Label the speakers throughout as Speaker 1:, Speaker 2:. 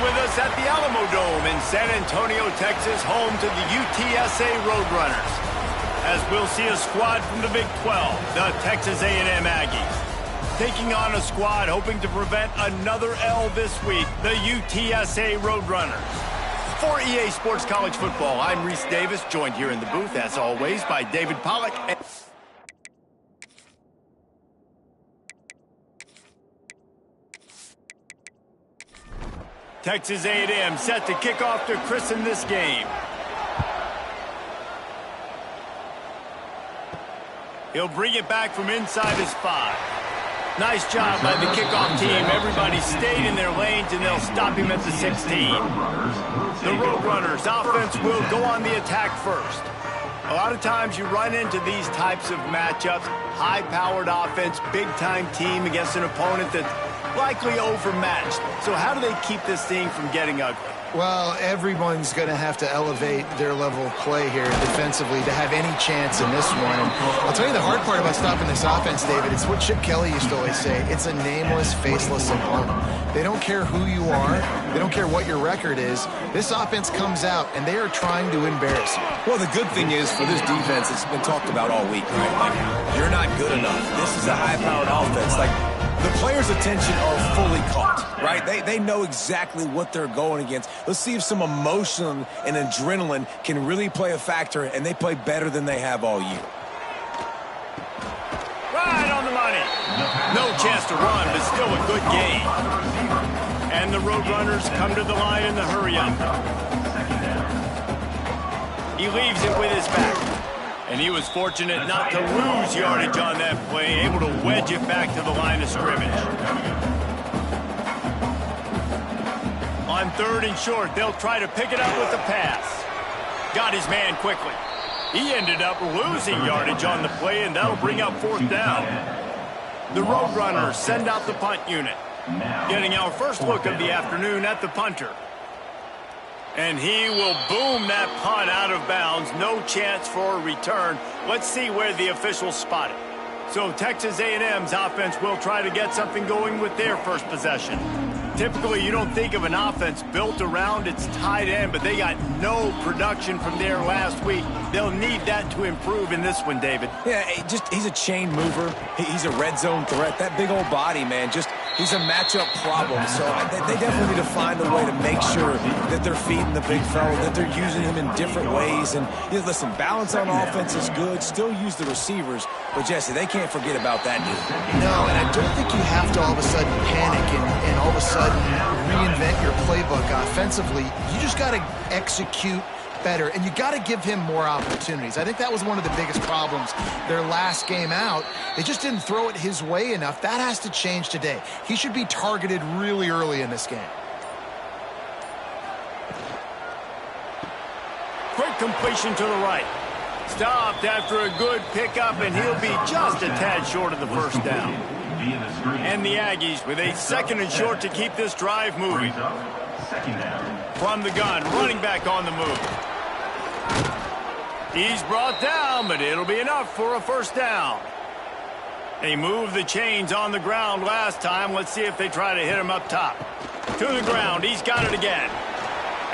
Speaker 1: with us at the Alamo Dome in San Antonio, Texas, home to the UTSA Roadrunners. As we'll see a squad from the Big 12, the Texas A&M Aggies, taking on a squad hoping to prevent another L this week, the UTSA Roadrunners. For EA Sports College Football, I'm Reese Davis, joined here in the booth, as always, by David Pollack. Texas A&M set to kick off to christen this game. He'll bring it back from inside his 5. Nice job by the kickoff team. Everybody stayed in their lanes, and they'll stop him at the 16. The Roadrunners offense will go on the attack first. A lot of times you run into these types of matchups, high-powered offense, big-time team against an opponent that's likely overmatched. So how do they keep this thing from getting ugly?
Speaker 2: Well, everyone's going to have to elevate their level of play here defensively to have any chance in this one. And I'll tell you the hard part about stopping this offense, David, it's what Chip Kelly used to always say. It's a nameless, faceless opponent. They don't care who you are. They don't care what your record is. This offense comes out, and they are trying to embarrass you.
Speaker 3: Well, the good thing is for this defense, it's been talked about all week, right? Like, you're not good enough. This is a high-powered offense. Like, the players' attention are fully caught, right? They know exactly what they're going against. Let's see if some emotion and adrenaline can really play a factor, and they play better than they have all year.
Speaker 1: Right on the money. No chance to run, but still a good game. And the Roadrunners come to the line in the hurry-up. He leaves it with his back. And he was fortunate not to lose yardage on that play, able to wedge it back to the line of scrimmage. On 3rd and short, they'll try to pick it up with the pass. Got his man quickly. He ended up losing yardage on the play, and that'll bring up 4th down. The Roadrunners send out the punt unit. Getting our first look of the afternoon at the punter. And he will boom that punt out of bounds. No chance for a return. Let's see where the officials spot it. So Texas A&M's offense will try to get something going with their first possession. Typically, you don't think of an offense built around its tight end, but they got no production from there last week. They'll need that to improve in this one, David.
Speaker 3: Yeah, he's a chain mover. He's a red zone threat. That big old body, man, he's a matchup problem. So they definitely need to find a way to make sure that they're feeding the big fella, that they're using him in different ways. And listen, balance on offense is good. Still use the receivers. But, Jesse, they can't forget about that dude.
Speaker 2: No, and I don't think you have to all of a sudden panic and all of a sudden reinvent your playbook offensively. You just got to execute better, and you got to give him more opportunities. I think that was one of the biggest problems their last game out. They just didn't throw it his way enough. That has to change today. He should be targeted really early in this game.
Speaker 1: Quick completion to the right. Stopped after a good pickup, and he'll be just a tad short of the first down. And the Aggies with a 2nd and short to keep this drive moving. From the gun, running back on the move. He's brought down, but it'll be enough for a 1st down. They moved the chains on the ground last time. Let's see if they try to hit him up top. To the ground, he's got it again.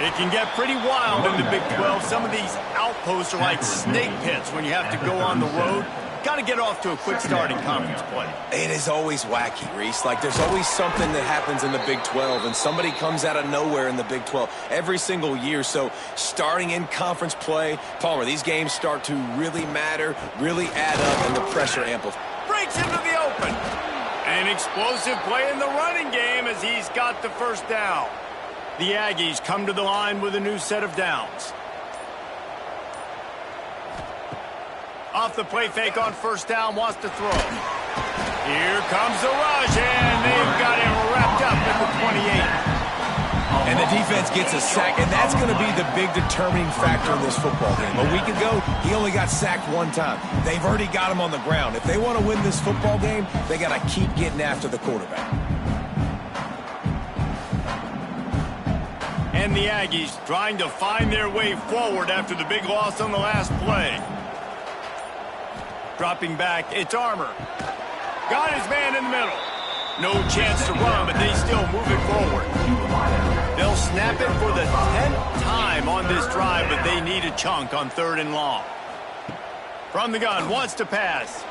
Speaker 1: It can get pretty wild in the Big 12. Some of these outposts are like snake pits when you have to go on the road. Got to get off to a quick start in conference play.
Speaker 3: It is always wacky, Reese. Like, there's always something that happens in the Big 12, and somebody comes out of nowhere in the Big 12 every single year. So starting in conference play, Palmer, these games start to really matter, really add up, and the pressure amplifies.
Speaker 1: Breaks into the open. An explosive play in the running game as he's got the 1st down. The Aggies come to the line with a new set of downs. Off the play fake on 1st down, wants to throw. Here comes the rush, and they've got it wrapped up at the 28.
Speaker 3: And the defense gets a sack, and that's going to be the big determining factor in this football game. A week ago, he only got sacked 1 time. They've already got him on the ground. If they want to win this football game, they got to keep getting after the quarterback.
Speaker 1: And the Aggies trying to find their way forward after the big loss on the last play. Dropping back, it's Armour. Got his man in the middle. No chance to run, but they still move it forward. They'll snap it for the 10th time on this drive, but they need a chunk on 3rd and long. From the gun, wants to pass.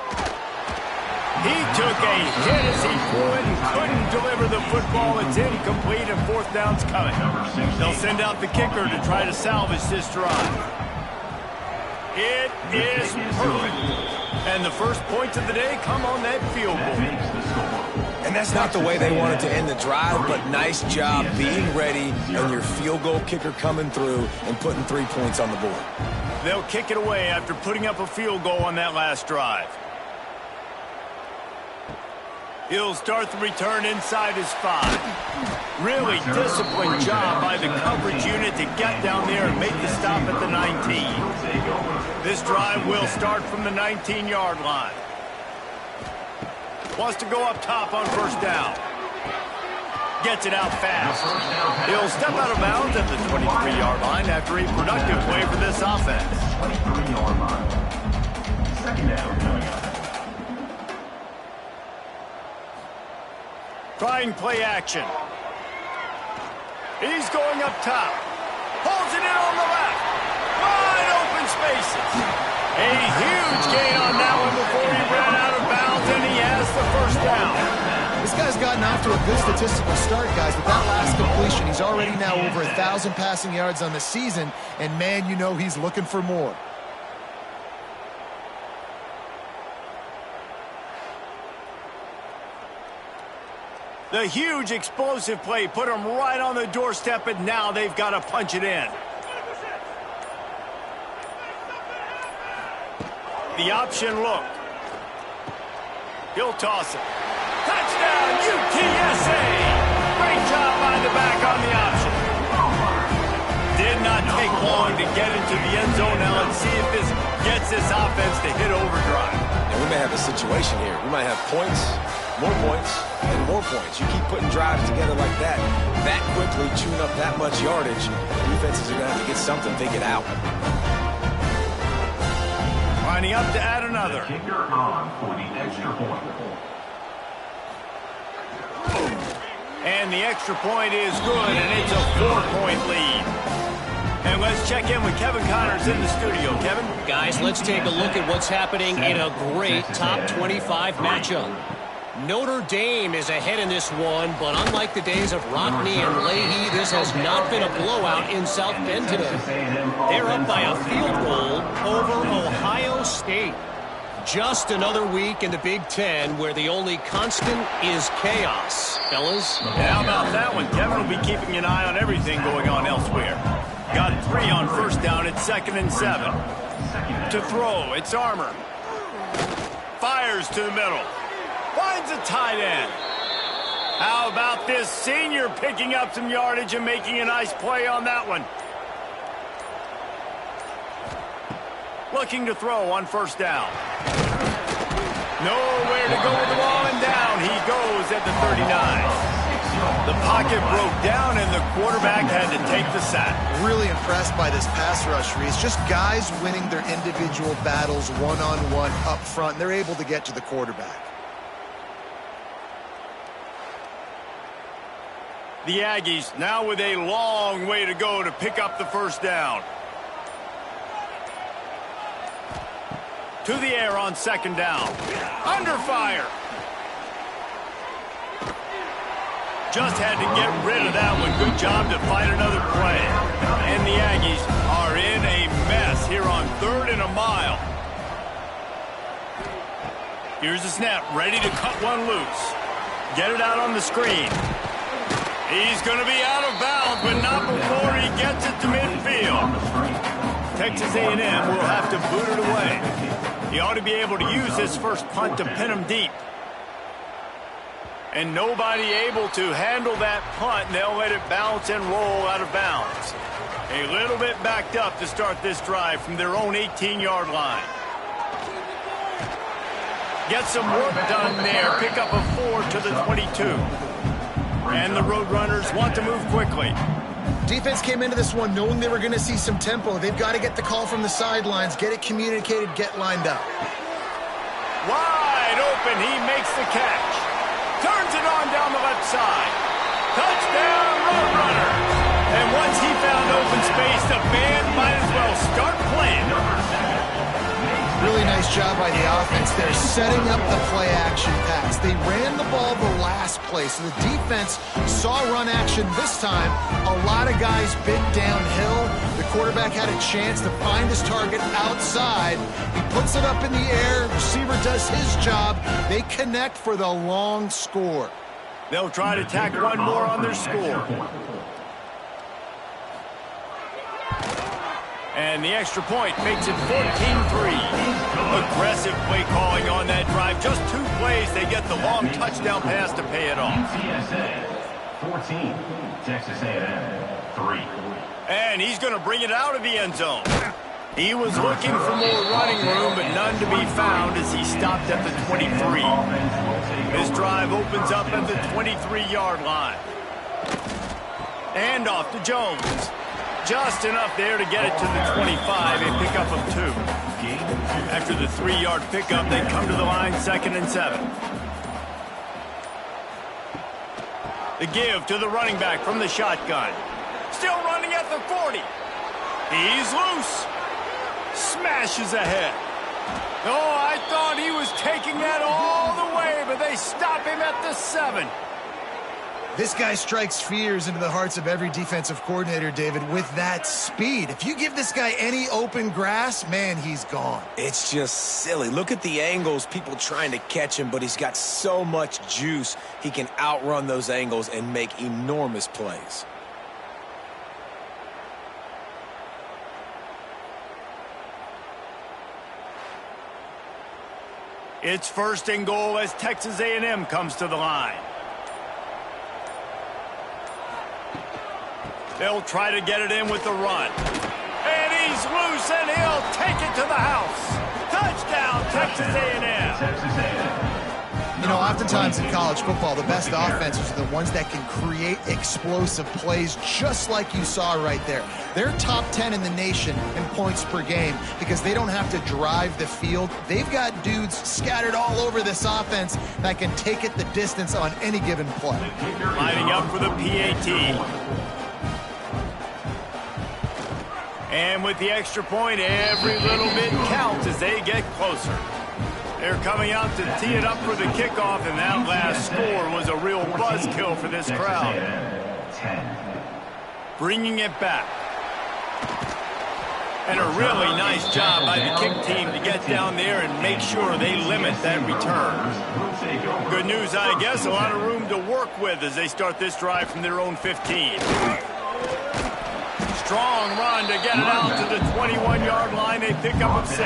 Speaker 1: He took a hit as he threw it and couldn't deliver the football. It's incomplete and 4th down's coming. They'll send out the kicker to try to salvage this drive. It is perfect. And the first points of the day come on that field goal.
Speaker 3: And that's not the way they wanted to end the drive, but nice job being ready and your field goal kicker coming through and putting 3 points on the board.
Speaker 1: They'll kick it away after putting up a field goal on that last drive. He'll start the return inside his 5. Really disciplined job by the coverage unit to get down there and make the stop at the 19. This drive will start from the 19-yard line. Wants to go up top on 1st down. Gets it out fast. He'll step out of bounds at the 23-yard line after a productive play for this offense.
Speaker 4: 23-yard line. 2nd down coming up.
Speaker 1: Trying play action. He's going up top. Holds it in on the left. Wide open spaces. A huge gain on that one before he ran out of bounds, and he has the 1st down.
Speaker 2: This guy's gotten off to a good statistical start, guys. With that last completion, he's already now over 1,000 passing yards on the season, and man, you know he's looking for more.
Speaker 1: The huge explosive play put him right on the doorstep, and now they've got to punch it in. The option look. He'll toss it. Touchdown, UTSA! Great job by the back on the option. Did not take long to get into the end zone. Now let's see if this gets this offense to hit overdrive.
Speaker 3: And we may have a situation here. We might have points, and more points. You keep putting drives together like that quickly, chewing up that much yardage, defenses are going to have to get something figured out.
Speaker 1: Lining up to add another.
Speaker 4: Kicker on for the extra point.
Speaker 1: And the extra point is good, and it's a 4-point lead. And let's check in with Kevin Connors in the studio. Kevin?
Speaker 5: Guys, let's take a look at what's happening in a great top 25 matchup. Notre Dame is ahead in this one, but unlike the days of Rockne and Leahy, this has not been a blowout in South Bend today. They're up by a field goal over Ohio State. Just another week in the Big Ten where the only constant is chaos. Fellas?
Speaker 1: How about that one? Kevin will be keeping an eye on everything going on elsewhere. Got 3 on 1st down. It's 2nd and 7. To throw, it's Armour. Fires to the middle. Finds a tight end. How about this senior picking up some yardage and making a nice play on that one? Looking to throw on 1st down. Nowhere to go with the ball, and down he goes at the 39. The pocket broke down, and the quarterback had to take the sack.
Speaker 2: Really impressed by this pass rush, Reese. Just guys winning their individual battles one-on-one up front, and they're able to get to the quarterback.
Speaker 1: The Aggies now with a long way to go to pick up the 1st down. To the air on 2nd down. Under fire. Just had to get rid of that one. Good job to find another play. And the Aggies are in a mess here on 3rd and a mile. Here's the snap. Ready to cut one loose. Get it out on the screen. He's going to be out of bounds, but not before he gets it to midfield. Texas A&M will have to boot it away. He ought to be able to use his first punt to pin him deep. And nobody able to handle that punt, and they'll let it bounce and roll out of bounds. A little bit backed up to start this drive from their own 18-yard line. Get some work done there. Pick up a 4 to the 22. And the Roadrunners want to move quickly.
Speaker 2: Defense came into this one knowing they were going to see some tempo. They've got to get the call from the sidelines, get it communicated, get lined up.
Speaker 1: Wide open, he makes the catch. Turns it on down the left side. Touchdown, Roadrunner. And once he found open space, the band might as well start playing.
Speaker 2: Really nice job by the offense there, setting up the play-action pass. They ran the ball the last play, so the defense saw run action this time. A lot of guys bit downhill. The quarterback had a chance to find his target outside. He puts it up in the air. Receiver does his job. They connect for the long score.
Speaker 1: They'll try to tack one more on their score. And the extra point makes it 14-3. Aggressive play calling on that drive. Just 2 plays, they get the long touchdown pass to pay it off.
Speaker 4: UTSA 14, Texas A&M 3.
Speaker 1: And he's going to bring it out of the end zone. He was looking for more running room, but none to be found as he stopped at the 23. This drive opens up at the 23-yard line. And off to Jones. Just enough there to get it to the 25, a pickup of 2. After the 3-yard pickup, they come to the line 2nd and 7. The give to the running back from the shotgun. Still running at the 40. He's loose. Smashes ahead. Oh, I thought he was taking that all the way, but they stop him at the 7.
Speaker 2: This guy strikes fears into the hearts of every defensive coordinator, David, with that speed. If you give this guy any open grass, man, he's gone.
Speaker 3: It's just silly. Look at the angles, people trying to catch him, but he's got so much juice. He can outrun those angles and make enormous plays.
Speaker 1: It's 1st and goal as Texas A&M comes to the line. They'll try to get it in with the run. And he's loose, and he'll take it to the house. Touchdown, Texas A&M.
Speaker 2: You know, oftentimes in college football, the best offenses are the ones that can create explosive plays just like you saw right there. They're top 10 in the nation in points per game because they don't have to drive the field. They've got dudes scattered all over this offense that can take it the distance on any given play.
Speaker 1: Lining up for the PAT. And with the extra point, every little bit counts as they get closer. They're coming out to tee it up for the kickoff, and that last score was a real buzzkill for this crowd. Bringing it back. And a really nice job by the kick team to get down there and make sure they limit that return. Good news, I guess, a lot of room to work with as they start this drive from their own 15. Strong run to get it out to the 21-yard line. They pick up of 6.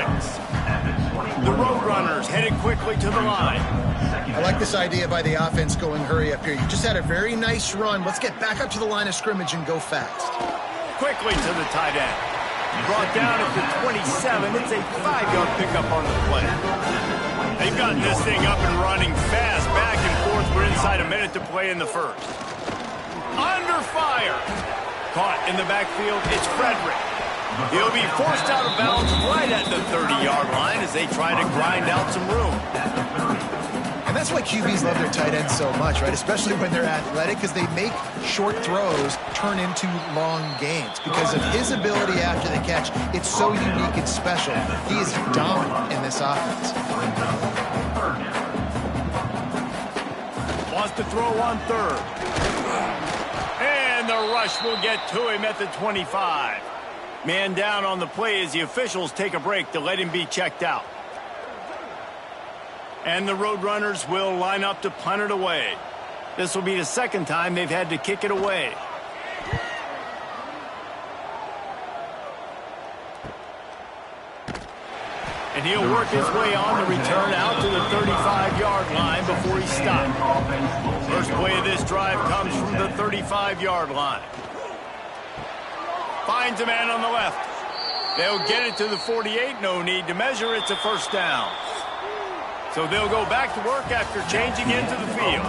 Speaker 1: The Roadrunners headed quickly to the line.
Speaker 2: I like this idea by the offense going hurry up here. You just had a very nice run. Let's get back up to the line of scrimmage and go fast.
Speaker 1: Quickly to the tight end. Brought down at the 27. It's a 5-yard pickup on the play. They've gotten this thing up and running fast, back and forth. We're inside a minute to play in the first. Under fire. Caught in the backfield, it's Frederick. He'll be forced out of bounds right at the 30-yard line as they try to grind out some room.
Speaker 2: And that's why QBs love their tight ends so much, right? Especially when they're athletic, because they make short throws turn into long gains. Because of his ability after the catch, it's so unique and special. He is dominant in this offense.
Speaker 1: Wants to throw on 3rd. And the rush will get to him at the 25. Man down on the play as the officials take a break to let him be checked out. And the Roadrunners will line up to punt it away. This will be the 2nd time they've had to kick it away. And he'll work his way on the return out to the 35-yard line before he stopped. First play of this drive comes from the 35-yard line. Finds a man on the left. They'll get it to the 48. No need to measure. It's a 1st down. So they'll go back to work after changing into the field.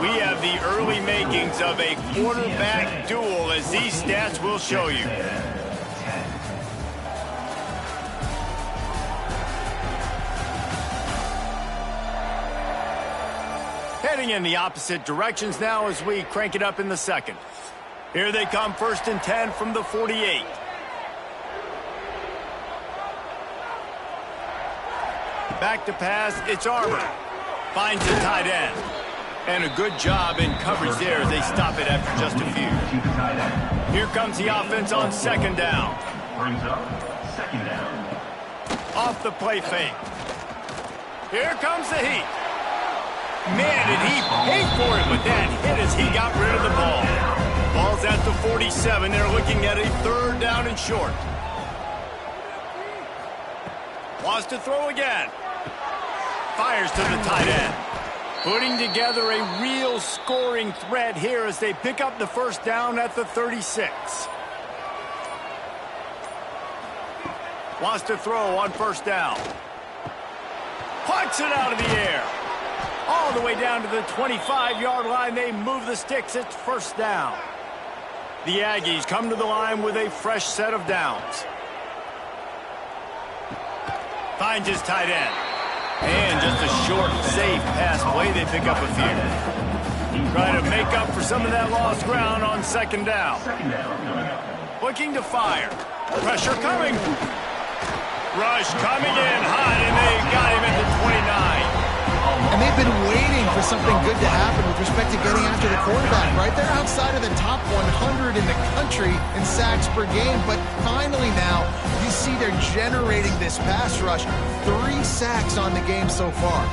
Speaker 1: We have the early makings of a quarterback duel, as these stats will show you. Heading in the opposite directions now as we crank it up in the second. Here they come, 1st and 10 from the 48. Back to pass, it's Arbor. Finds the tight end. And a good job in coverage there as they stop it after just a few. Here comes the offense on 2nd down.
Speaker 4: Brings up 2nd down.
Speaker 1: Off the play fake. Here comes the heat. Man, did he pay for it with that hit as he got rid of the ball. Ball's at the 47. They're looking at a 3rd down and short. Wants to throw again. Fires to the tight end. Putting together a real scoring threat here as they pick up the 1st down at the 36. Wants to throw on 1st down. Puts it out of the air. All the way down to the 25-yard line. They move the sticks. It's 1st down. The Aggies come to the line with a fresh set of downs. Finds his tight end. And just a short, safe pass play. They pick up a few. Trying to make up for some of that lost ground on 2nd down. Looking to fire. Pressure coming. Rush coming in hot, and they got him at the 29.
Speaker 2: And they've been waiting for something good to happen with respect to getting after the quarterback, right? They're outside of the top 100 in the country in sacks per game, but finally now you see they're generating this pass rush. 3 sacks on the game so far.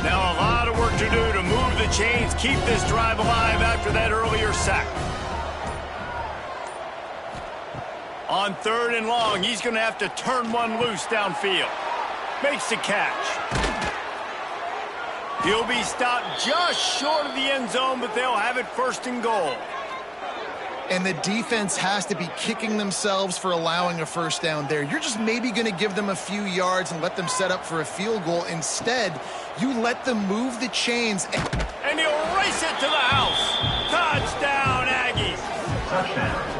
Speaker 1: Now a lot of work to do to move the chains, keep this drive alive after that earlier sack. On 3rd and long, he's going to have to turn one loose downfield. Makes the catch. He'll be stopped just short of the end zone, but they'll have it 1st and goal.
Speaker 2: And the defense has to be kicking themselves for allowing a 1st down there. You're just maybe going to give them a few yards and let them set up for a field goal. Instead, you let them move the chains.
Speaker 1: And he'll race it to the house. Touchdown, Aggies.
Speaker 4: Touchdown.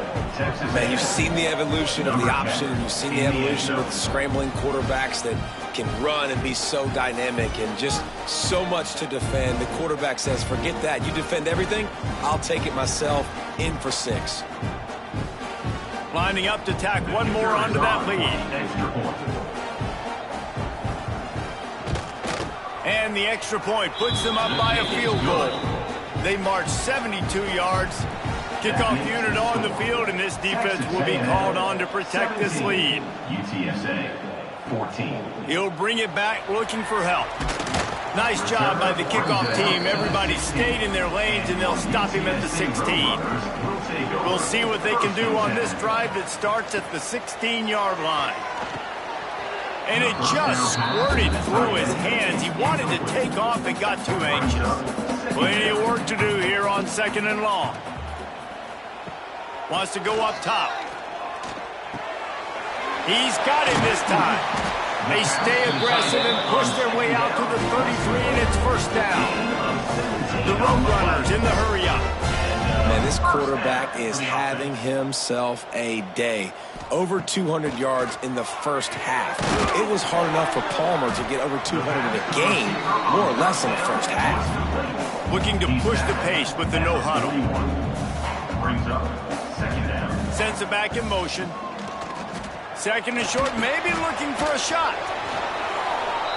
Speaker 3: Man, you've seen the evolution of the option. You've seen the evolution of the scrambling quarterbacks that can run and be so dynamic and just so much to defend. The quarterback says, forget that. You defend everything, I'll take it myself. In for 6.
Speaker 1: Lining up to tack one more onto that lead. And the extra point puts them up by a field goal. They march 72 yards. Kickoff unit on the field, and this defense will be called on to protect this lead.
Speaker 4: UTSA 14. He'll
Speaker 1: bring it back looking for help. Nice job by the kickoff team. Everybody stayed in their lanes, and they'll stop him at the 16. We'll see what they can do on this drive that starts at the 16-yard line. And it just squirted through his hands. He wanted to take off and got too anxious. Plenty of work to do here on 2nd and long. Wants to go up top. He's got him this time. They stay aggressive and push their way out to the 33, and it's 1st down. The Roadrunners in the hurry-up.
Speaker 3: Man, this quarterback is having himself a day. Over 200 yards in the 1st half. It was hard enough for Palmer to get over 200 in a game, more or less in the 1st half.
Speaker 1: Looking to push the pace with the no-huddle.
Speaker 4: Brings up 2nd down.
Speaker 1: Sends it back in motion. 2nd and short, maybe looking for a shot.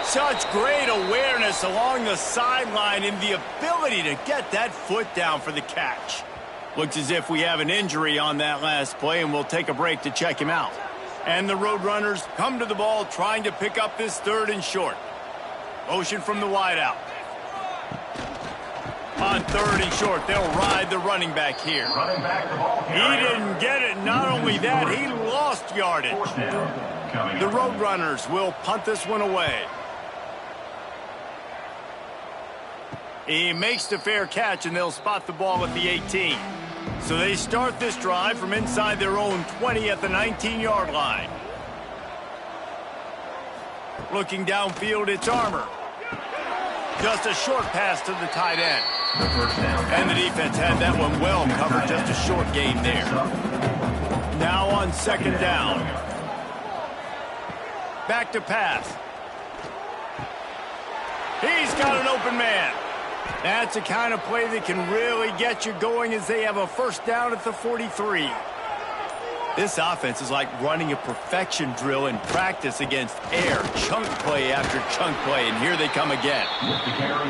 Speaker 1: Such great awareness along the sideline and the ability to get that foot down for the catch. Looks as if we have an injury on that last play, and we'll take a break to check him out. And the Roadrunners come to the ball trying to pick up this 3rd and short. Motion from the wideout. On 3rd and short, they'll ride the running back here.
Speaker 4: Running back the ball.
Speaker 1: He didn't get it. Not only that, he lost yardage. The Roadrunners will punt this one away. He makes the fair catch, and they'll spot the ball at the 18. So they start this drive from inside their own 20 at the 19-yard line. Looking downfield, it's Armour. Just a short pass to the tight end. And the defense had that one well covered. Just a short gain there. Now on 2nd down. Back to pass. He's got an open man. That's the kind of play that can really get you going as they have a first down at the 43. This offense is like running a perfection drill in practice against air. Chunk play after chunk play, and here they come again.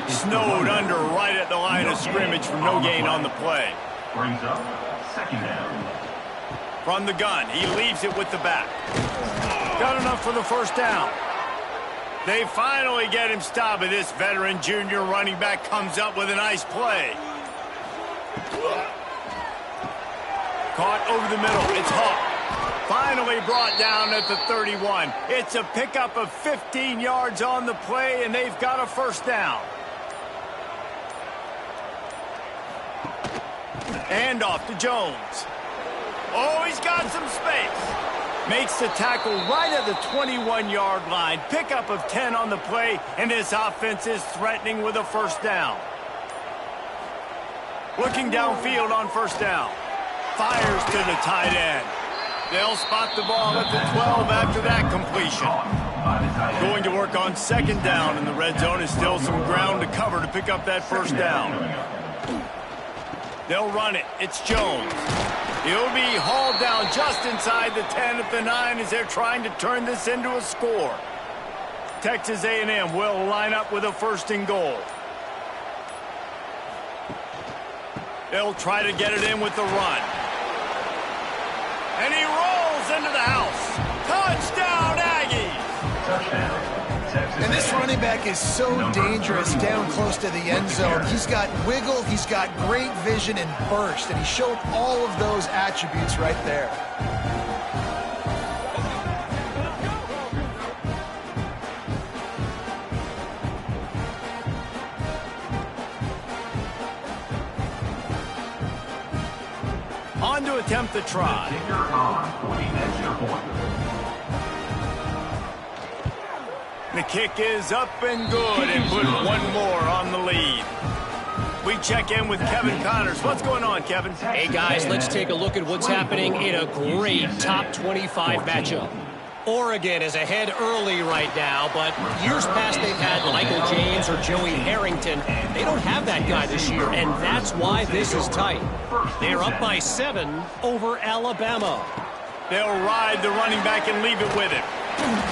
Speaker 1: Snowed under right at the line of scrimmage for no gain on the play.
Speaker 4: Brings up second down.
Speaker 1: From the gun, he leaves it with the back. Got enough for the first down. They finally get him stopped, and this veteran junior running back comes up with a nice play. Caught over the middle. It's Hawk. Finally brought down at the 31. It's a pickup of 15 yards on the play, and they've got a first down. And off to Jones. Oh, he's got some space. Makes the tackle right at the 21-yard line. Pickup of 10 on the play, and this offense is threatening with a first down. Looking downfield on first down. Fires to the tight end. They'll spot the ball at the 12 after that completion. Going to work on second down, and the red zone is still some ground to cover to pick up that first down. They'll run it. It's Jones. He'll be hauled down just inside the 10 at the 9 as they're trying to turn this into a score. Texas A&M will line up with a first and goal. They'll try to get it in with the run. And he rolls into the house. Touchdown, Aggies!
Speaker 4: Touchdown.
Speaker 2: And this running back is so dangerous down close to the end zone. He's got wiggle, he's got great vision and burst, and he showed all of those attributes right there.
Speaker 1: On to attempt the try.
Speaker 4: Kicker on for the extra point.
Speaker 1: The kick is up and good, and put one more on the lead. We check in with Kevin Connors. What's going on, Kevin?
Speaker 5: Hey, guys, let's take a look at what's happening in a great top 25 matchup. Oregon is ahead early right now, but years past they've had Michael James or Joey Harrington. They don't have that guy this year, and that's why this is tight. They're up by 7 over Alabama.
Speaker 1: They'll ride the running back and leave it with him.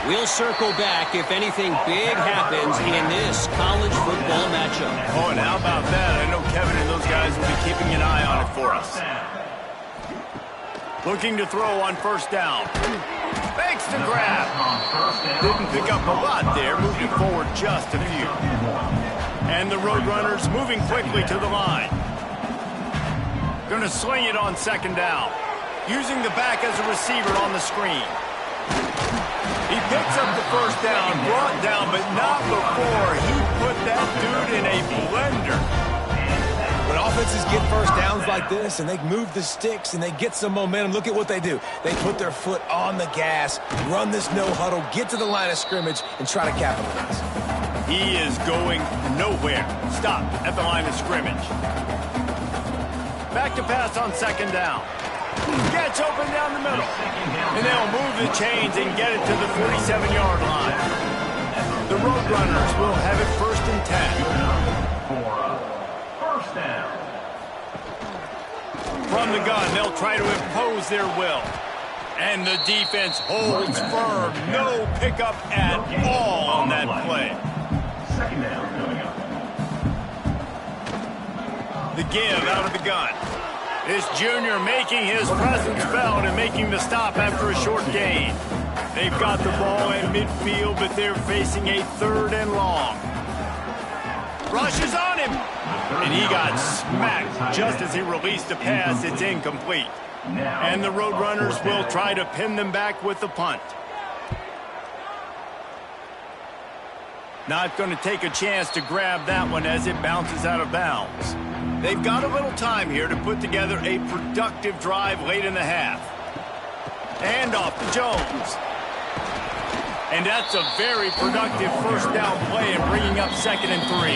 Speaker 5: We'll circle back if anything big happens in this college football matchup.
Speaker 1: Oh, and how about that? I know Kevin and those guys will be keeping an eye on it for us. Looking to throw on first down. Fakes to grab. Didn't pick up a lot there, moved it forward just a few. And the Roadrunners moving quickly to the line. Going to sling it on second down. Using the back as a receiver on the screen. He picks up the first down, brought down, but not before he put that dude in a blender.
Speaker 3: When offenses get first downs like this and they move the sticks and they get some momentum, look at what they do. They put their foot on the gas, run this no huddle, get to the line of scrimmage, and try to capitalize.
Speaker 1: He is going nowhere. Stopped at the line of scrimmage. Back to pass on second down. Gets open down the middle. And they'll move the chains and get it to the 47-yard line. The Roadrunners will have it first and 10.
Speaker 4: First down.
Speaker 1: From the gun, they'll try to impose their will. And the defense holds firm. No pickup at all on that play.
Speaker 4: Second down coming up.
Speaker 1: The give out of the gun. This junior making his presence felt and making the stop after a short gain. They've got the ball in midfield, but they're facing a third and long. Rushes on him. And he got smacked just as he released a pass. It's incomplete. And the Roadrunners will try to pin them back with the punt. Not going to take a chance to grab that one as it bounces out of bounds. They've got a little time here to put together a productive drive late in the half. And off to Jones. And that's a very productive first down play and bringing up second and 3.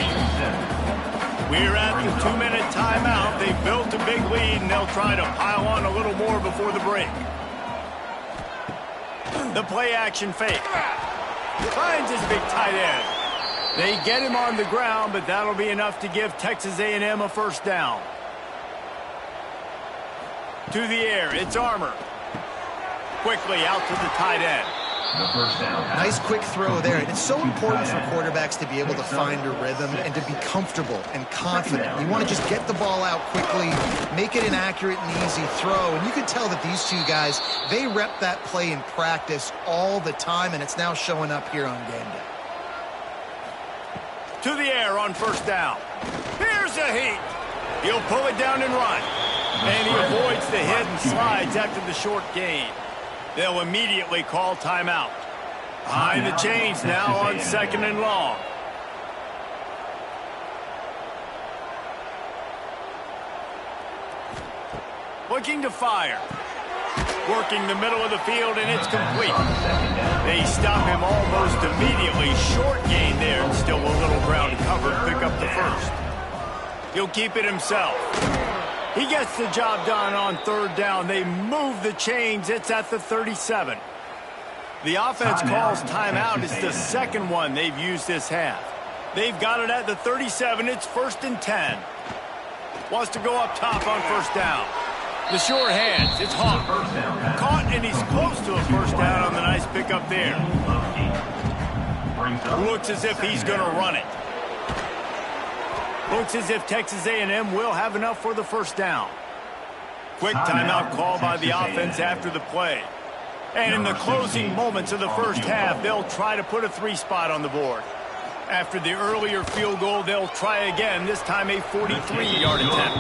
Speaker 1: We're at the 2-minute timeout. They've built a big lead, and they'll try to pile on a little more before the break. The play action fake. Finds his big tight end. They get him on the ground, but that'll be enough to give Texas A&M a first down. To the air, it's Armour. Quickly out to the tight end.
Speaker 2: Nice quick throw there. And it's so important for quarterbacks to be able to find a rhythm and to be comfortable and confident. You want to just get the ball out quickly, make it an accurate and easy throw. And you can tell that these two guys, they rep that play in practice all the time, and it's now showing up here on game day.
Speaker 1: To the air on first down. Here's a heat. He'll pull it down and run. And he avoids the hit and slides after the short gain. They'll immediately call timeout. Behind the chains now on 2nd and long. Looking to fire. Working the middle of the field, and it's complete. They stop him almost immediately. Short gain there, and still a little ground covered. Pick up the first. He'll keep it himself. He gets the job done on 3rd down. They move the chains. It's at the 37. The offense calls timeout. It's the second one they've used this half. They've got it at the 37. It's 1st and 10. Wants to go up top on first down. The sure hands. It's Hawk. Caught, and he's close to a first down on the nice pickup there. Looks as if he's going to run it. Looks as if Texas A&M will have enough for the first down. Quick timeout call by the offense after the play. And in the closing moments of the first half, they'll try to put a 3 spot on the board. After the earlier field goal, they'll try again, this time a 43-yard attempt.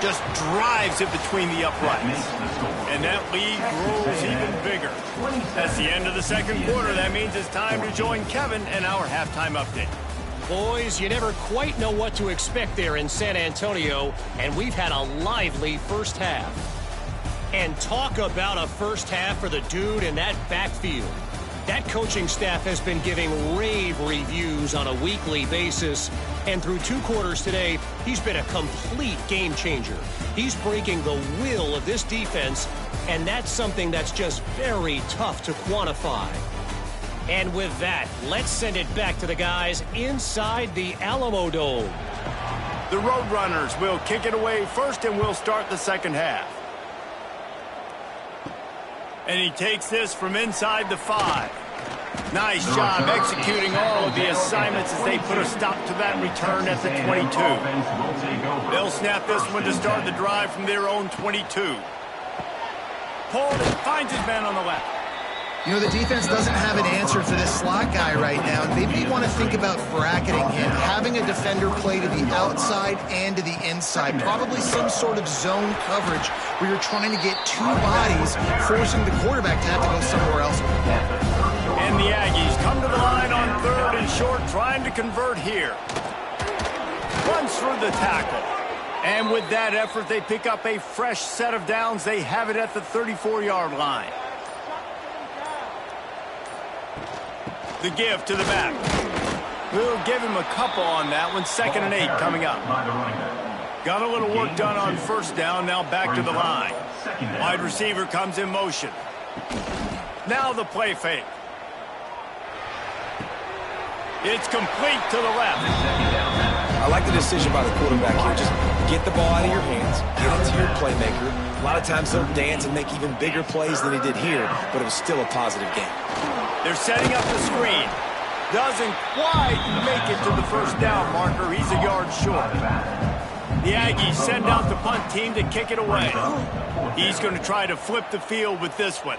Speaker 1: Just drives it between the uprights. And that lead grows even bigger. That's the end of the second quarter. That means it's time to join Kevin and our halftime update.
Speaker 5: Boys, you never quite know what to expect there in San Antonio, and we've had a lively first half. And talk about a first half for the dude in that backfield. That coaching staff has been giving rave reviews on a weekly basis, and through 2 quarters today, he's been a complete game changer. He's breaking the will of this defense, and that's something that's just very tough to quantify. And with that, let's send it back to the guys inside the Alamo Dome.
Speaker 1: The Roadrunners will kick it away first, and we'll start the second half. And he takes this from inside the 5. Nice job executing all of the assignments as they put a stop to that return at the 22. They'll snap this one to start the drive from their own 22. Pulled and finds his man on the left.
Speaker 2: You know, the defense doesn't have an answer for this slot guy right now. They may want to think about bracketing him, having a defender play to the outside and to the inside. Probably some sort of zone coverage where you're trying to get 2 bodies, forcing the quarterback to have to go somewhere else.
Speaker 1: And the Aggies come to the line on 3rd and short, trying to convert here. Runs through the tackle. And with that effort, they pick up a fresh set of downs. They have it at the 34-yard line. The give to the back. We'll give him a couple on that one. 2nd and 8 coming up. Got a little work done on first down. Now back to the line. Wide receiver comes in motion. Now the play fake. It's complete to the left.
Speaker 3: I like the decision by the quarterback here. Just get the ball out of your hands, get it to your playmaker. A lot of times they'll dance and make even bigger plays than he did here, but it was still a positive game.
Speaker 1: They're setting up the screen. Doesn't quite make it to the first down marker. He's a yard short. The Aggies send out the punt team to kick it away. He's going to try to flip the field with this one.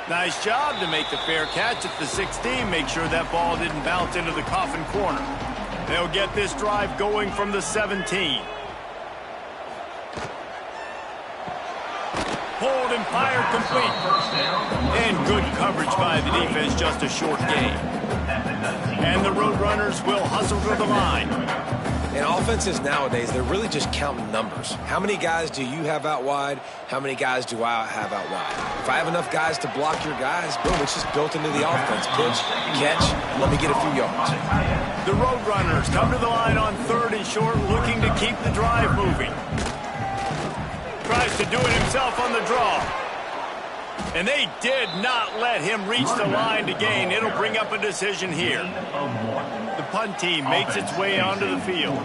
Speaker 1: Nice job to make the fair catch at the 16. Make sure that ball didn't bounce into the coffin corner. They'll get this drive going from the 17. Pulled and fired complete. And good coverage by the defense, just a short gain. And the Roadrunners will hustle to the line.
Speaker 3: And offenses nowadays, they're really just counting numbers. How many guys do you have out wide? How many guys do I have out wide? If I have enough guys to block your guys, boom, it's just built into the offense. Pitch, catch, let me get a few yards.
Speaker 1: The Roadrunners come to the line on 3rd and short, looking to keep the drive moving. Tries to do it himself on the draw. And they did not let him reach the line to gain. It'll bring up a decision here. The punt team makes its way onto the field.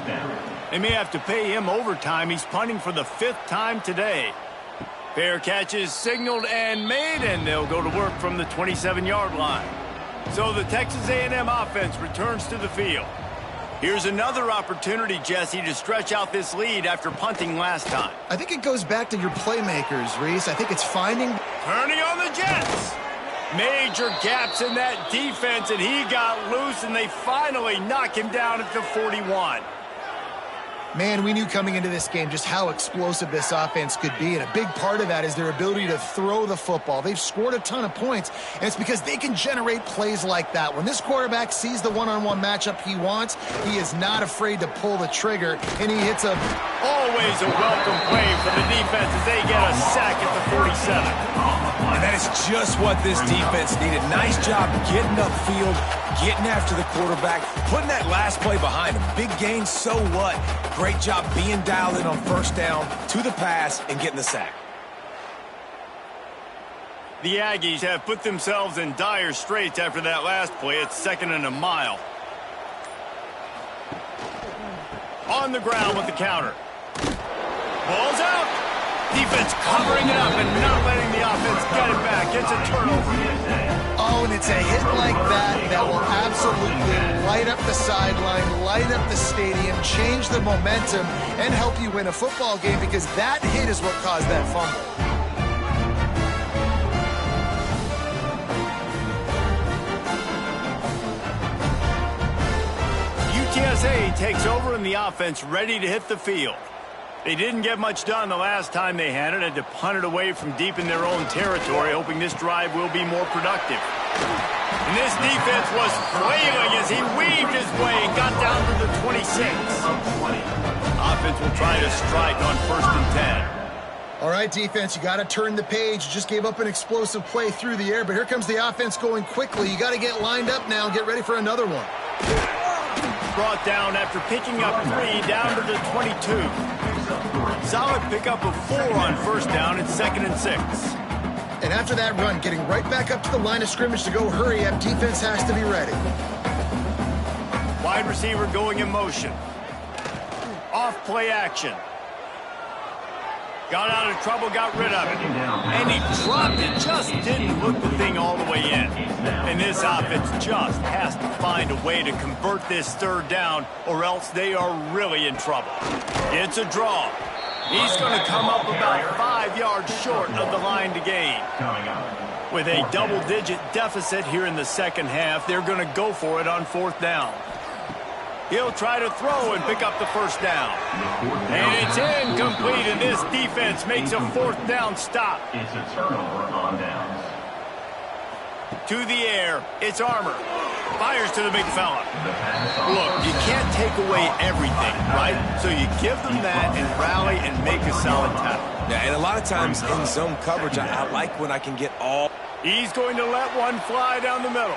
Speaker 1: They may have to pay him overtime. He's punting for the 5th time today. Fair catch is signaled and made, and they'll go to work from the 27-yard line. So the Texas A&M offense returns to the field. Here's another opportunity, Jesse, to stretch out this lead after punting last time.
Speaker 2: I think it goes back to your playmakers, Reese. I think it's finding...
Speaker 1: Turning on the Jets. Major gaps in that defense, and he got loose, and they finally knock him down at the 41.
Speaker 2: Man, we knew coming into this game just how explosive this offense could be, and a big part of that is their ability to throw the football. They've scored a ton of points, and it's because they can generate plays like that. When this quarterback sees the one-on-one matchup he wants, he is not afraid to pull the trigger, and he hits a...
Speaker 1: Always a welcome play for the defense as they get a sack at the 47.
Speaker 3: And that is just what this defense needed. Nice job getting upfield, getting after the quarterback, putting that last play behind him. Big gain, so what? Great job being dialed in on first down, to the pass, and getting the sack.
Speaker 1: The Aggies have put themselves in dire straits after that last play. It's 2nd and a mile. On the ground with the counter. Ball's out. Defense covering it up and not letting the offense get it back. It's a turnover.
Speaker 2: Oh, and it's a hit like that that will absolutely light up the sideline, light up the stadium, change the momentum, and help you win a football game, because that hit is what caused that fumble.
Speaker 1: UTSA takes over in the offense, ready to hit the field. They didn't get much done the last time they had it. Had to punt it away from deep in their own territory, hoping this drive will be more productive. And this defense was flailing as he weaved his way and got down to the 26. Offense will try to strike on 1st and 10.
Speaker 2: All right, defense, you got to turn the page. You just gave up an explosive play through the air, but here comes the offense going quickly. You got to get lined up now and get ready for another one.
Speaker 1: Brought down after picking up 3 down to the 22. Solid pickup of 4 on 1st down. It's 2nd and 6.
Speaker 2: And after that run, getting right back up to the line of scrimmage to go hurry up, defense has to be ready.
Speaker 1: Wide receiver going in motion. Off play action. Got out of trouble, got rid of it. And he dropped it, just didn't hook the thing all the way in. And this offense just has to find a way to convert this 3rd down, or else they are really in trouble. It's a draw. He's going to come up about 5 yards short of the line to gain. With a double-digit deficit here in the 2nd half, they're going to go for it on 4th down. He'll try to throw and pick up the 1st down. And it's incomplete, and this defense makes a 4th down stop.
Speaker 4: It's a turnover on downs.
Speaker 1: To the air, it's Armour. Fires to the big fella. Look, you can't take away everything, right? So you give them that and rally and make a solid tackle.
Speaker 3: Yeah, and a lot of times in zone coverage, I like when I can get all...
Speaker 1: He's going to let one fly down the middle.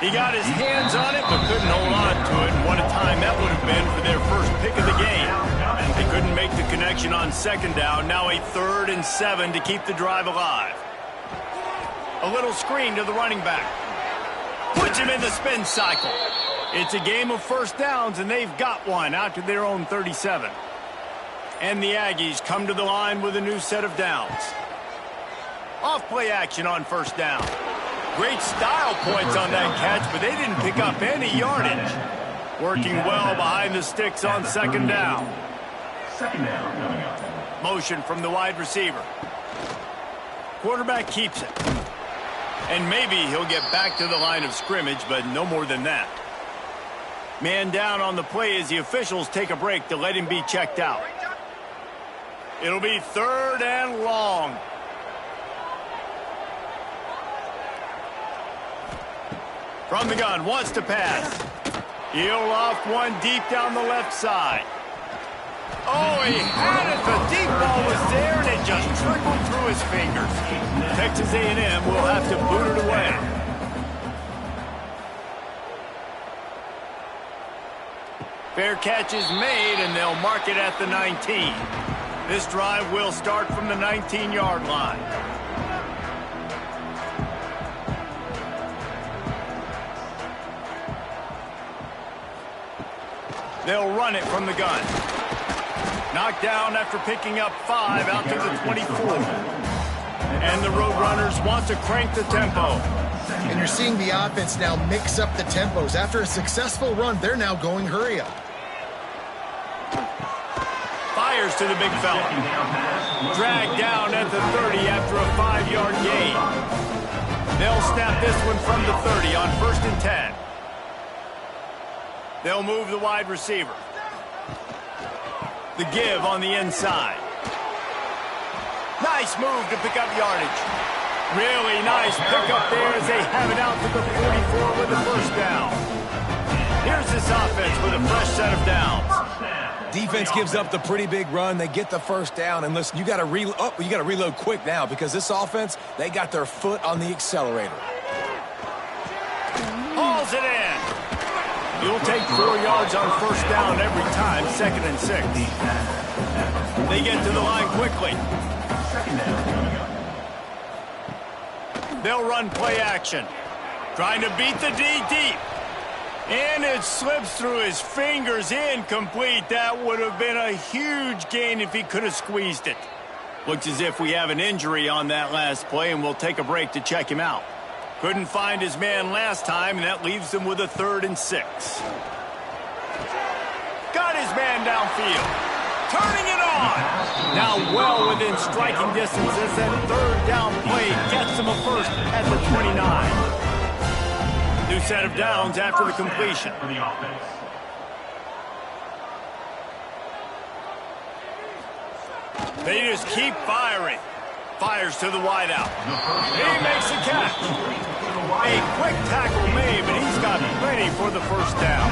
Speaker 1: He got his hands on it, but couldn't hold on to it. And what a time that would have been for their first pick of the game. They couldn't make the connection on 2nd down. Now a 3rd and 7 to keep the drive alive. A little screen to the running back. Puts him in the spin cycle. It's a game of 1st downs, and they've got one out to their own 37. And the Aggies come to the line with a new set of downs. Off play action on 1st down. Great style points on that catch, but they didn't pick up any yardage. Working well behind the sticks on 2nd down.
Speaker 4: 2nd down coming up.
Speaker 1: Motion from the wide receiver. Quarterback keeps it. And maybe he'll get back to the line of scrimmage, but no more than that. Man down on the play as the officials take a break to let him be checked out. It'll be 3rd and long. From the gun, wants to pass. He'll loft one deep down the left side. Oh, he had it. The deep ball was there, and it just trickled through his fingers. Texas A&M will have to boot it away. Fair catch is made, and they'll mark it at the 19. This drive will start from the 19-yard line. They'll run it from the gun. Knocked down after picking up 5 out to the 24. And the Roadrunners want to crank the tempo.
Speaker 2: And you're seeing the offense now mix up the tempos. After a successful run, they're now going hurry up.
Speaker 1: Fires to the big fella. Dragged down at the 30 after a 5-yard gain. They'll snap this one from the 30 on 1st and 10. They'll move the wide receiver. The give on the inside. Nice move to pick up yardage. Really nice pickup there as they have it out to the 44 with the first down. Here's this offense with a fresh set of downs.
Speaker 3: Defense gives up the pretty big run. They get the first down. And listen, you got to reload quick now because this offense, they got their foot on the accelerator.
Speaker 1: Hauls it in. You'll take 4 yards on first down every time, 2nd and 6. They get to the line quickly. They'll run play action. Trying to beat the D deep. And it slips through his fingers, incomplete. That would have been a huge gain if he could have squeezed it. Looks as if we have an injury on that last play, and we'll take a break to check him out. Couldn't find his man last time, and that leaves him with a 3rd and 6. Got his man downfield. Turning it on. Now well within striking distance as that 3rd down play gets him a first at the 29. New set of downs after the completion. They just keep firing. Fires to the wideout. He makes the catch. A quick tackle made, but he's got plenty for the first down.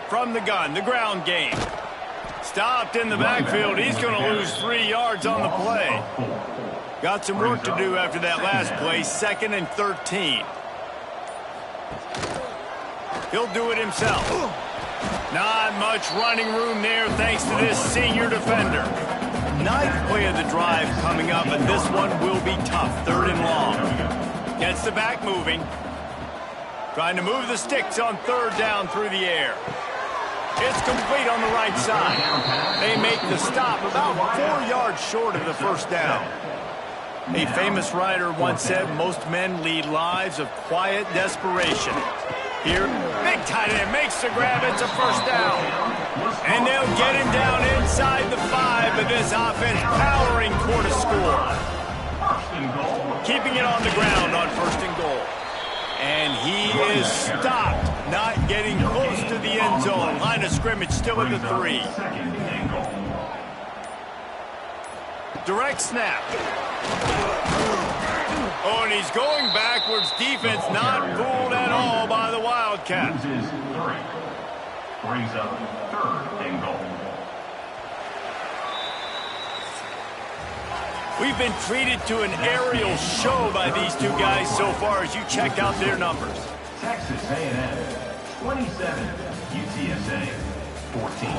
Speaker 1: From the gun, the ground game. Stopped in the backfield. He's going to lose 3 yards on the play. Got some work to do after that last play, 2nd and 13. He'll do it himself. Not much running room there thanks to this senior defender. 9th play of the drive coming up, and this one will be tough. 3rd and long. Gets the back moving. Trying to move the sticks on 3rd down through the air. It's complete on the right side. They make the stop about 4 yards short of the first down. A famous writer once said most men lead lives of quiet desperation. Here, big tight end makes the grab. It's a first down. And they'll get him down inside the 5, but this offense powering toward a score. Keeping it on the ground on 1st and goal. And he is stopped, not getting close to the end zone. Line of scrimmage still at the 3. Direct snap. Oh, and he's going backwards. Defense not fooled at all by the Wildcats.
Speaker 4: Brings up 3rd and goal.
Speaker 1: We've been treated to an aerial show by these two guys so far as you checked out their numbers.
Speaker 4: Texas A&M, 27. UTSA, 14.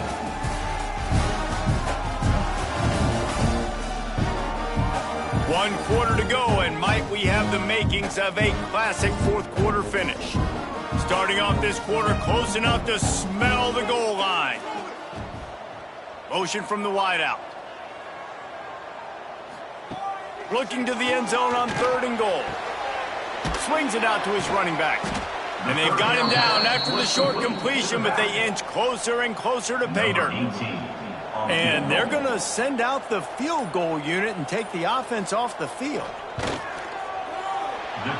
Speaker 1: One quarter to go, and might we have the makings of a classic 4th quarter finish. Starting off this quarter close enough to smell the goal line. Motion from the wideout. Looking to the end zone on 3rd and goal. Swings it out to his running back. And they've got him down after the short completion, but they inch closer and closer to pay dirt. And they're going to send out the field goal unit and take the offense off the field.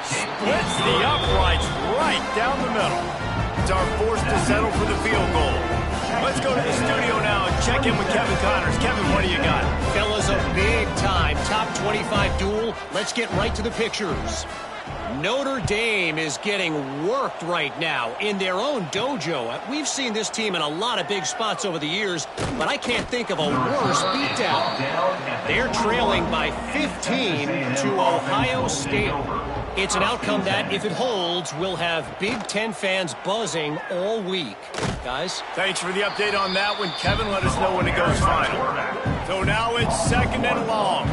Speaker 1: Splits the uprights right down the middle. It's our force to settle for the field goal. Let's go to the studio now and check in with Kevin Connors. Kevin, what do you got?
Speaker 5: Fellas, a big-time top 25 duel. Let's get right to the pictures. Notre Dame is getting worked right now in their own dojo. We've seen this team in a lot of big spots over the years, but I can't think of a worse beatdown. They're trailing by 15 to Ohio State. It's an outcome that, if it holds, will have Big Ten fans buzzing all week. Guys?
Speaker 1: Thanks for the update on that one, Kevin. Let us know when it goes final. So now it's 2nd and long.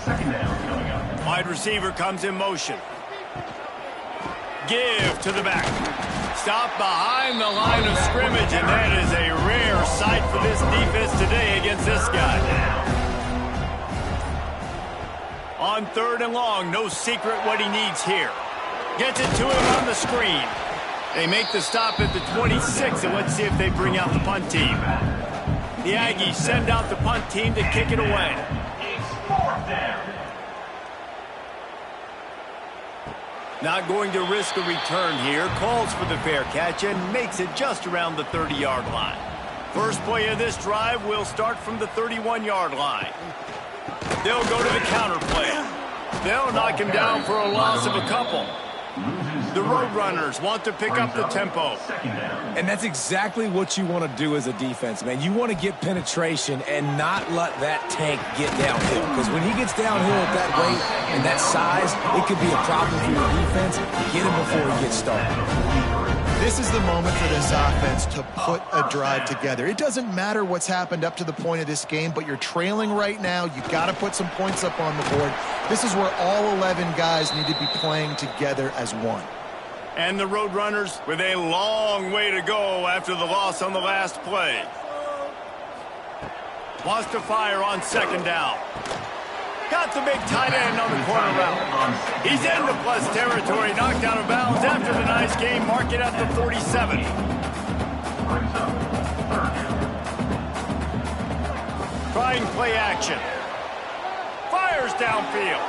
Speaker 4: 2nd down coming up.
Speaker 1: Wide receiver comes in motion. Give to the back. Stop behind the line of scrimmage, and that is a rare sight for this defense today against this guy. On 3rd and long, no secret what he needs here. Gets it to him on the screen. They make the stop at the 26, and let's see if they bring out the punt team. The Aggies send out the punt team to kick it away. Not going to risk a return here. Calls for the fair catch and makes it just around the 30-yard line. First play of this drive will start from the 31-yard line. They'll go to the counter play. They'll knock him down for a loss of a couple. The Roadrunners want to pick up the tempo.
Speaker 3: And that's exactly what you want to do as a defense, man. You want to get penetration and not let that tank get downhill. Because when he gets downhill at that rate and that size, it could be a problem for your defense. Get him before he gets started.
Speaker 2: This is the moment for this offense to put a drive together. It doesn't matter what's happened up to the point of this game, but you're trailing right now. You got to put some points up on the board. This is where all 11 guys need to be playing together as one.
Speaker 1: And the Roadrunners with a long way to go after the loss on the last play. Wants to fire on 2nd down. Got the big tight end on the corner route. He's into plus territory, knocked out of bounds after the nice game. Mark it at the 47. Trying play action. Fires downfield.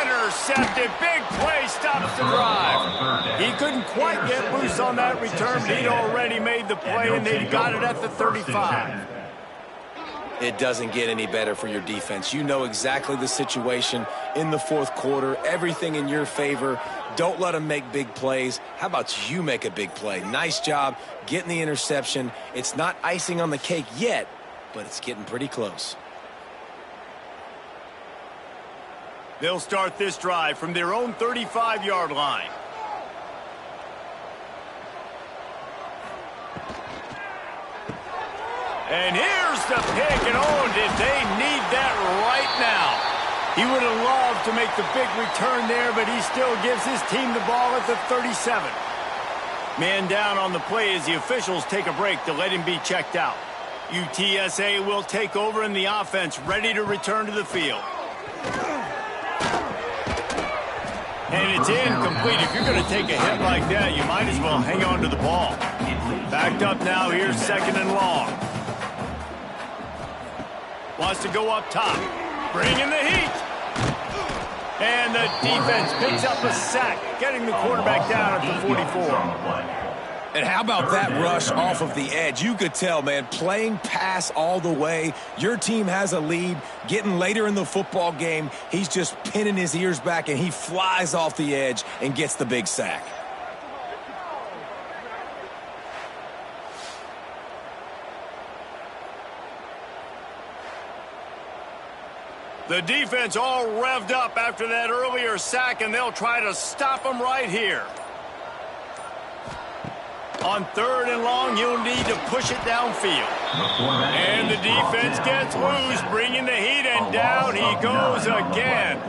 Speaker 1: Intercepted. Big play, stops the drive. He couldn't quite get loose on that return, but he'd already made the play, and they got it at the 35.
Speaker 3: It doesn't get any better for your defense. You know exactly the situation in the 4th quarter. Everything in your favor. Don't let them make big plays. How about you make a big play? Nice job getting the interception. It's not icing on the cake yet, but it's getting pretty close.
Speaker 1: They'll start this drive from their own 35-yard line. And here's the pick, and oh, did they need that right now. He would have loved to make the big return there, but he still gives his team the ball at the 37. Man down on the play as the officials take a break to let him be checked out. UTSA will take over in the offense, ready to return to the field. And it's incomplete. If you're going to take a hit like that, you might as well hang on to the ball. Backed up now, here's 2nd and long. Wants to go up top. Bringing the heat. And the defense picks up a sack, getting the quarterback down at the 44.
Speaker 3: And how about that rush off of the edge? You could tell, man, playing pass all the way. Your team has a lead. Getting later in the football game, he's just pinning his ears back, and he flies off the edge and gets the big sack.
Speaker 1: The defense all revved up after that earlier sack, and they'll try to stop him right here. On 3rd and long, you'll need to push it downfield. And the defense gets loose, bringing the heat, and down he goes again.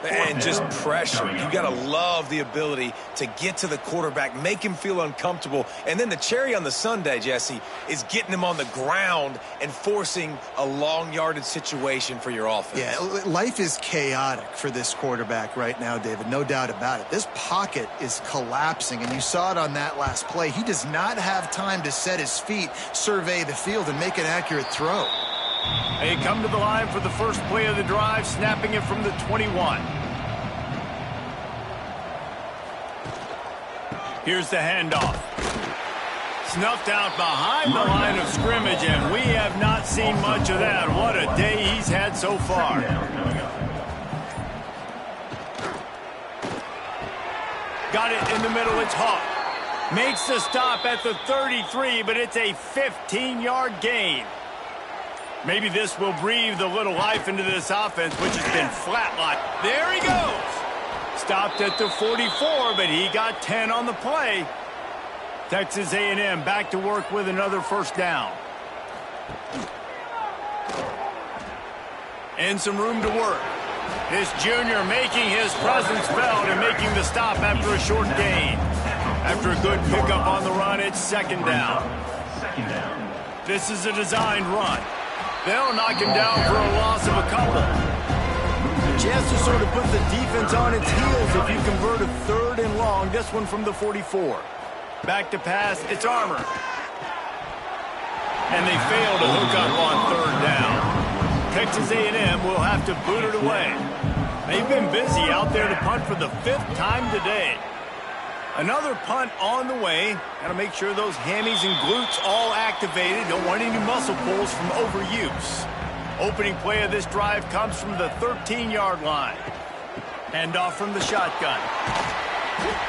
Speaker 3: And just pressure. You got to love the ability to get to the quarterback, make him feel uncomfortable. And then the cherry on the sundae, Jesse, is getting him on the ground and forcing a long-yarded situation for your offense.
Speaker 2: Yeah, life is chaotic for this quarterback right now, David. No doubt about it. This pocket is collapsing, and you saw it on that last play. He does not have time to set his feet, survey the field, and make an accurate throw.
Speaker 1: They come to the line for the first play of the drive, snapping it from the 21. Here's the handoff. Snuffed out behind the line of scrimmage, and we have not seen much of that. What a day he's had so far. Got it in the middle, it's Hawk. Makes the stop at the 33, but it's a 15-yard gain. Maybe this will breathe a little life into this offense, which has been flatlined. There he goes. Stopped at the 44, but he got 10 on the play. Texas A&M back to work with another first down. And some room to work. This junior making his presence felt and making the stop after a short gain. After a good pickup on the run, it's second down. This is a designed run. They'll knock him down for a loss of a couple. A chance to sort of put the defense on its heels if you convert a 3rd and long. This one from the 44. Back to pass, it's Armour. And they fail to hook up on 3rd down. Texas A&M will have to boot it away. They've been busy out there to punt for the 5th time today. Another punt on the way. Got to make sure those hammies and glutes all activated. Don't want any muscle pulls from overuse. Opening play of this drive comes from the 13-yard line. Handoff from the shotgun.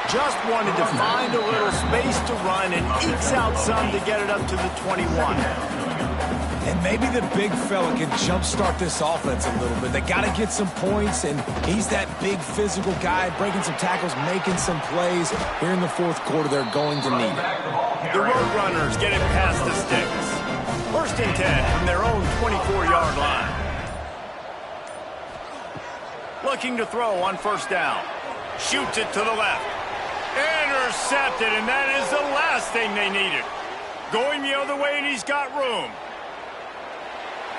Speaker 1: Just wanted to find a little space to run and ekes out some to get it up to the 21.
Speaker 3: And maybe the big fella can jumpstart this offense a little bit. They got to get some points, and he's that big physical guy, breaking some tackles, making some plays. Here in the 4th quarter, they're going to need it.
Speaker 1: The Roadrunners get it past the sticks. 1st and 10 from their own 24-yard line. Looking to throw on 1st down. Shoots it to the left. Intercepted, and that is the last thing they needed. Going the other way, and he's got room.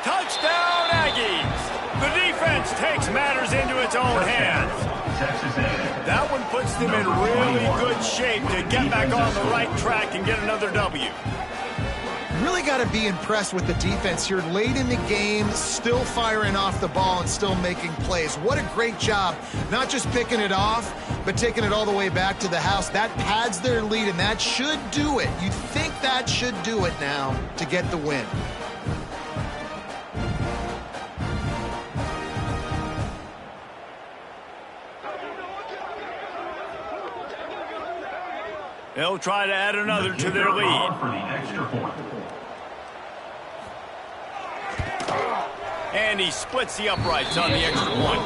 Speaker 1: Touchdown, Aggies! The defense takes matters into its own hands. That one puts them in really good shape to get back on the right track and get another W.
Speaker 2: Really got to be impressed with the defense here late in the game, still firing off the ball and still making plays. What a great job, not just picking it off, but taking it all the way back to the house. That pads their lead, and that should do it. You think that should do it now to get the win.
Speaker 1: They'll try to add another to their lead. And he splits the uprights on the extra point.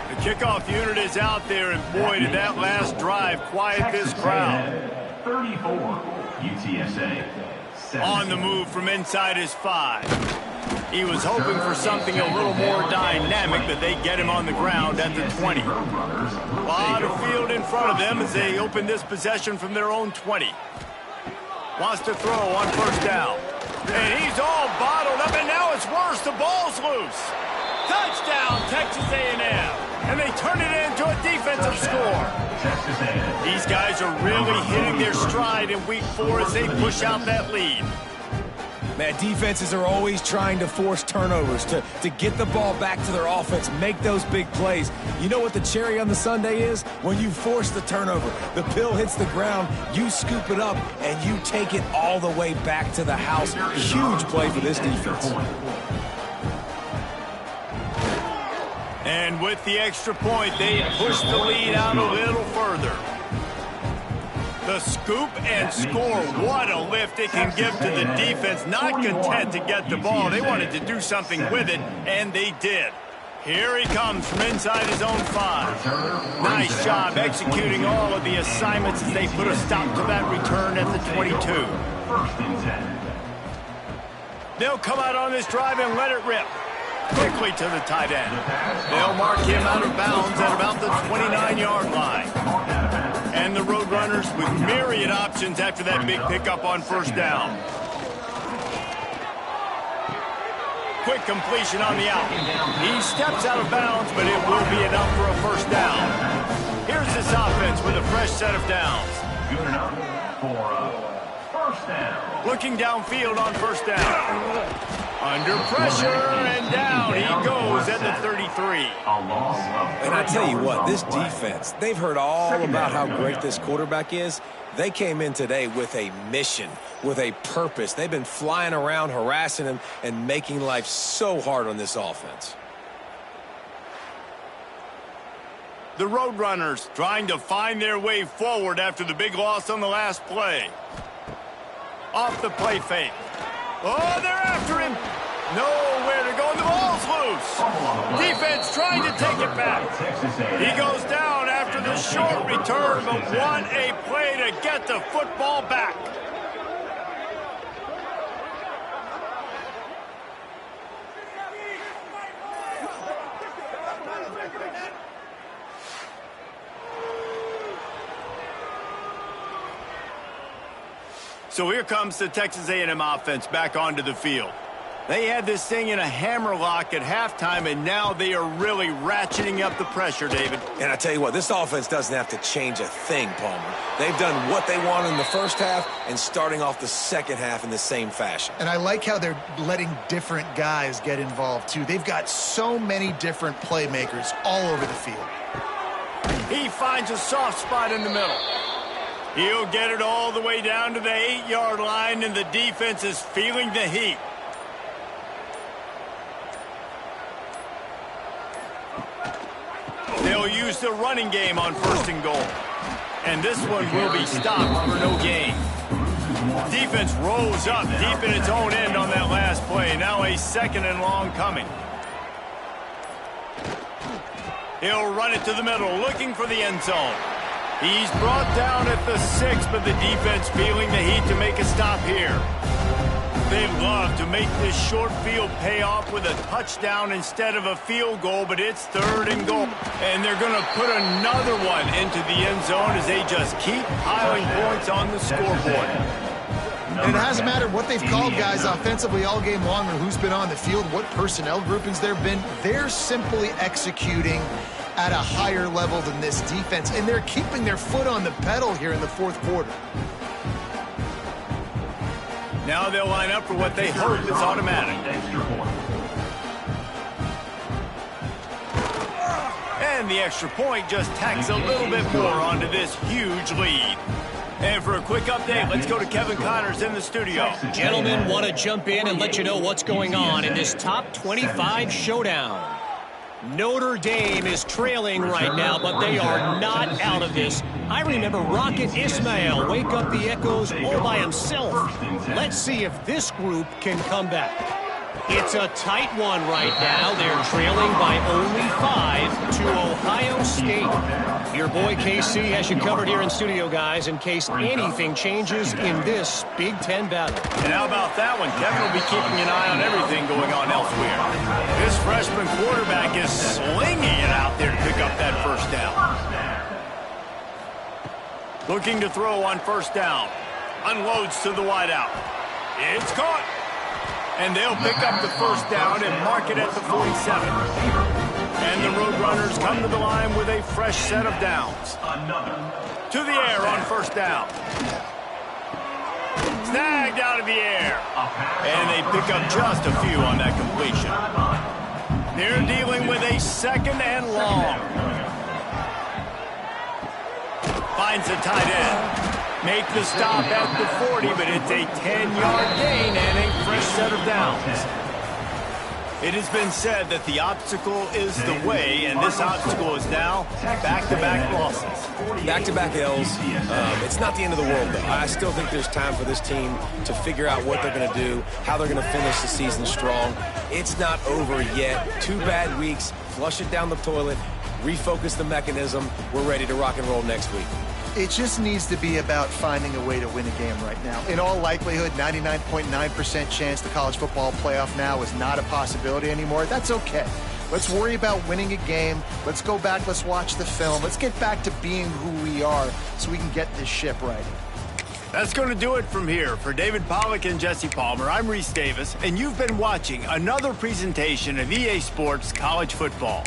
Speaker 1: The kickoff unit is out there, and boy, did that last drive quiet this crowd.
Speaker 4: 34, UTSA.
Speaker 1: On the move from inside his 5. He was hoping for something a little more dynamic, but they get him on the ground at the 20. A lot of field in front of them as they open this possession from their own 20. Wants to throw on 1st down. And he's all bottled up, and now it's worse. The ball's loose. Touchdown, Texas A&M. And they turn it into a defensive score. These guys are really hitting their stride in week 4 as they push out that lead.
Speaker 3: Man, defenses are always trying to force turnovers, to get the ball back to their offense, make those big plays. You know what the cherry on the sundae is? When you force the turnover, the pill hits the ground, you scoop it up, and you take it all the way back to the house. Huge play for this defense.
Speaker 1: And with the extra point, they push the lead out a little further. The scoop and score, what a lift it can give to the defense. Not content to get the ball. They wanted to do something with it, and they did. Here he comes from inside his own 5. Nice job executing all of the assignments as they put a stop to that return at the 22.
Speaker 4: 1st and 10.
Speaker 1: They'll come out on this drive and let it rip. Quickly to the tight end. They'll mark him out of bounds at about the 29-yard line. And the Roadrunners with myriad options after that big pickup on 1st down. Quick completion on the out. He steps out of bounds, but it will be enough for a 1st down. Here's this offense with a fresh set of downs.
Speaker 4: Good enough for a 1st down.
Speaker 1: Looking downfield on 1st down. Under pressure, and down he goes at the 33.
Speaker 3: And I tell you what, this defense, they've heard all about how great this quarterback is. They came in today with a mission, with a purpose. They've been flying around, harassing him, and making life so hard on this offense.
Speaker 1: The Roadrunners trying to find their way forward after the big loss on the last play. Off the play fake. Oh, they're after him. Nowhere to go, and the ball's loose. Defense trying to take it back. He goes down after the short return, but what a play to get the football back. So here comes the Texas A&M offense back onto the field. They had this thing in a hammerlock at halftime, and now they are really ratcheting up the pressure, David.
Speaker 3: And I tell you what, this offense doesn't have to change a thing, Palmer. They've done what they wanted in the first half and starting off the second half in the same fashion.
Speaker 2: And I like how they're letting different guys get involved, too. They've got so many different playmakers all over the field.
Speaker 1: He finds a soft spot in the middle. He'll get it all the way down to the 8-yard line, and the defense is feeling the heat. They'll use the running game on 1st and goal. And this one will be stopped for no gain. Defense rolls up deep in its own end on that last play. Now a 2nd and long coming. He'll run it to the middle, looking for the end zone. He's brought down at the 6, but the defense feeling the heat to make a stop here. They love to make this short field pay off with a touchdown instead of a field goal, but it's 3rd and goal. And they're going to put another one into the end zone as they just keep piling points on the scoreboard.
Speaker 2: And it hasn't mattered what they've called guys offensively all game long or who's been on the field, what personnel groupings there have been. They're simply executing at a higher level than this defense, and they're keeping their foot on the pedal here in the 4th quarter.
Speaker 1: Now they'll line up for what they hope is automatic. And the extra point just tacks a little bit more onto this huge lead. And for a quick update, let's go to Kevin Connors in the studio.
Speaker 5: Gentlemen, want to jump in and let you know what's going on in this top 25 showdown. Notre Dame is trailing right now, but they are not out of this. I remember Rocket Ismail wake up the echoes all by himself. Let's see if this group can come back. It's a tight one right now. They're trailing by only 5 to Ohio State. Your boy KC has you covered here in studio, guys, in case anything changes in this Big Ten battle.
Speaker 1: And how about that one? Kevin will be keeping an eye on everything going on elsewhere. This freshman quarterback is slinging it out there to pick up that 1st down. Looking to throw on 1st down. Unloads to the wideout. It's caught. And they'll pick up the 1st down and mark it at the 47. And the Roadrunners come to the line with a fresh set of downs. To the air on 1st down. Snagged out of the air. And they pick up just a few on that completion. They're dealing with a 2nd and long. Finds the tight end. Make the stop at the 40, but it's a 10-yard gain and a fresh set of downs. It has been said that the obstacle is the way, and this obstacle is now back-to-back losses.
Speaker 3: Back-to-back L's. It's not the end of the world, though. I still think there's time for this team to figure out what they're going to do, how they're going to finish the season strong. It's not over yet. 2 bad weeks. Flush it down the toilet. Refocus the mechanism. We're ready to rock and roll next week.
Speaker 2: It just needs to be about finding a way to win a game right now. In all likelihood, 99.9% chance the college football playoff now is not a possibility anymore. That's okay. Let's worry about winning a game. Let's go back. Let's watch the film. Let's get back to being who we are so we can get this ship right.
Speaker 1: That's going to do it from here. For David Pollack and Jesse Palmer, I'm Reese Davis, and you've been watching another presentation of EA Sports College Football.